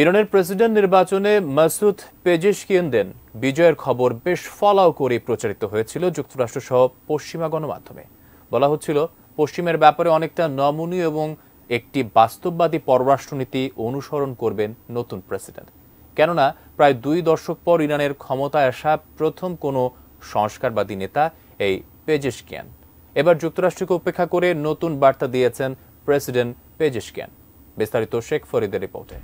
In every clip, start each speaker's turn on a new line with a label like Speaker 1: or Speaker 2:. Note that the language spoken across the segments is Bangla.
Speaker 1: ইরানের প্রেসিডেন্ট নির্বাচনে মাসুদ পেজেশকিয়ানদের বিজয়ের খবর বেশ ফলাও করে প্রচারিত হয়েছিল যুক্তরাষ্ট্র সহ পশ্চিমা গণমাধ্যমে। বলা হচ্ছিল পশ্চিমের ব্যাপারে অনেকটা নমনীয় এবং একটি বাস্তববাদী পররাষ্ট্রনীতি অনুসরণ করবেন নতুন প্রেসিডেন্ট। কেননা প্রায় 2 দশক পর ইরানের ক্ষমতায় আসা প্রথম কোনো সংস্কারবাদী নেতা এই পেজেশকিয়ান। এবার যুক্তরাষ্ট্রকে উপেক্ষা করে নতুন বার্তা দিয়েছেন প্রেসিডেন্ট পেজেশকিয়ান। বিস্তারিত শেখ ফরিদের রিপোর্টে।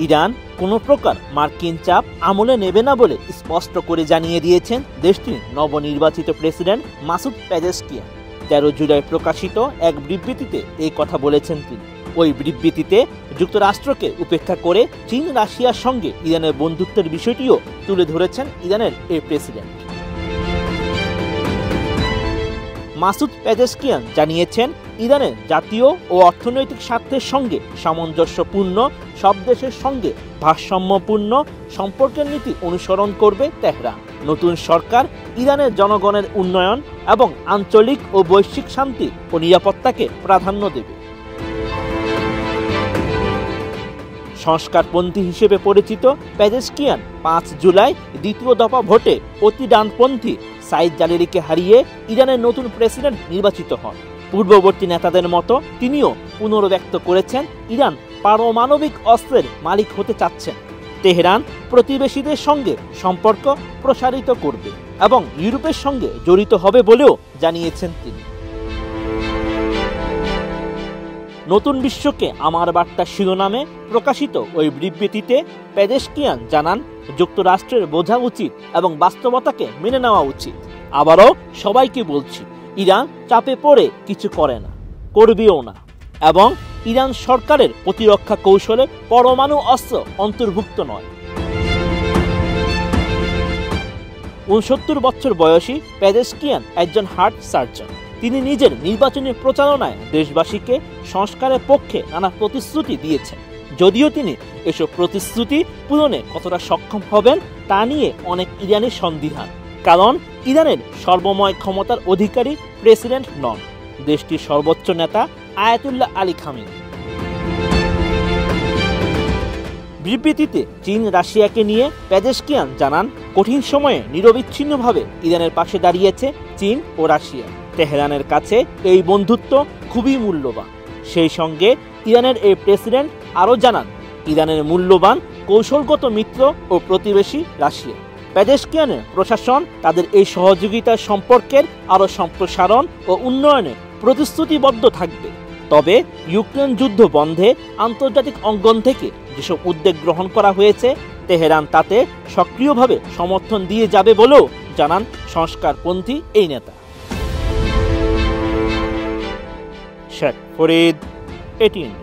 Speaker 2: ইরান কোনো প্রকার মার্কিন চাপ আমলে নেবে না বলে স্পষ্ট করে জানিয়ে দিয়েছেন দেশটির নবনির্বাচিত প্রেসিডেন্ট মাসুদ পেজেশকিয়ান। 13 জুলাই প্রকাশিত এক বিবৃতিতে এই কথা বলেছেন তিনি। ওই বিবৃতিতে যুক্তরাষ্ট্রকে উপেক্ষা করে চীন রাশিয়ার সঙ্গে ইরানের বন্ধুত্বের বিষয়টিও তুলে ধরেছেন ইরানের এই প্রেসিডেন্ট। মাসুদ পেজেশকিয়ান জানিয়েছেন, ইরানের জাতীয় ও অর্থনৈতিক স্বার্থের সঙ্গে সামঞ্জস্যপূর্ণ সব দেশের সঙ্গে ভারসাম্যপূর্ণ সম্পর্কের নীতি অনুসরণ করবে তেহরান। নতুন সরকার ইরানের জনগণের উন্নয়ন এবং আঞ্চলিক ও বৈশ্বিক শান্তি ও নিরাপত্তাকে প্রাধান্য দেবে। সংস্কারপন্থী হিসেবে পরিচিত পেজেশকিয়ান 5 জুলাই দ্বিতীয় দফা ভোটে অতি ডানপন্থী সাইদ জালিরিকে হারিয়ে ইরানের নতুন প্রেসিডেন্ট নির্বাচিত হন। পূর্ববর্তী নেতাদের মতো তিনিও পুনর্ব্যক্ত করেছেন ইরান পারমাণবিক অস্ত্রের মালিক হতে চাচ্ছেন। তেহরান প্রতিবেশীদের সঙ্গে সম্পর্ক প্রসারিত করবে এবং ইউরোপের সঙ্গে জড়িত হবে বলেও জানিয়েছেন তিনি। নতুন বিশ্বকে আমার বার্তা শিরোনামে প্রকাশিত ওই বিবৃতিতে পেজেশকিয়ান জানান, যুক্তরাষ্ট্রের বোঝা উচিত এবং বাস্তবতাকে মেনে নেওয়া উচিত। আবারও সবাইকে বলছি, ইরান চাপে পড়ে কিছু করে না, করবেও না, এবং ইরান সরকারের প্রতিরক্ষা কৌশলে পরমাণু অস্ত্র অন্তর্ভুক্ত নয়। 69 বছর বয়সী পেজেশকিয়ান একজন হার্ট সার্জন। তিনি নিজের নির্বাচনী প্রচারণায় দেশবাসীকে সংস্কারের পক্ষে নানা প্রতিশ্রুতি দিয়েছেন। যদিও তিনি এসব প্রতিশ্রুতি পূরণে কতটা সক্ষম হবেন তা নিয়ে অনেক ইরানি সন্দিহান। কারণ ইরানের সর্বময় ক্ষমতার অধিকারী প্রেসিডেন্ট নন, দেশটির সর্বোচ্চ নেতা আয়াতুল্লাহ আলী খামেনি। বিবৃতিতে চীন রাশিয়াকে নিয়ে পেজেশকিয়ান জানান, কঠিন সময়ে নিরবিচ্ছিন্নভাবে ইরানের পাশে দাঁড়িয়েছে চীন ও রাশিয়া। তেহরানের কাছে এই বন্ধুত্ব খুবই মূল্যবান। সেই সঙ্গে ইরানের এই প্রেসিডেন্ট আরও জানান, ইরানের মূল্যবান কৌশলগত মিত্র ও প্রতিবেশী রাশিয়া। পেজেশকিয়ানের প্রশাসন তাদের এই সহযোগিতার সম্পর্কের আরও সম্প্রসারণ ও উন্নয়নে প্রতিশ্রুতিবদ্ধ থাকবে। তবে ইউক্রেন যুদ্ধ বন্ধে আন্তর্জাতিক অঙ্গন থেকে যেসব উদ্যোগ গ্রহণ করা হয়েছে, তেহরান তাতে সক্রিয়ভাবে সমর্থন দিয়ে যাবে বলেও জানান সংস্কারপন্থী এই নেতা। শেখ ফরিদ, ATN।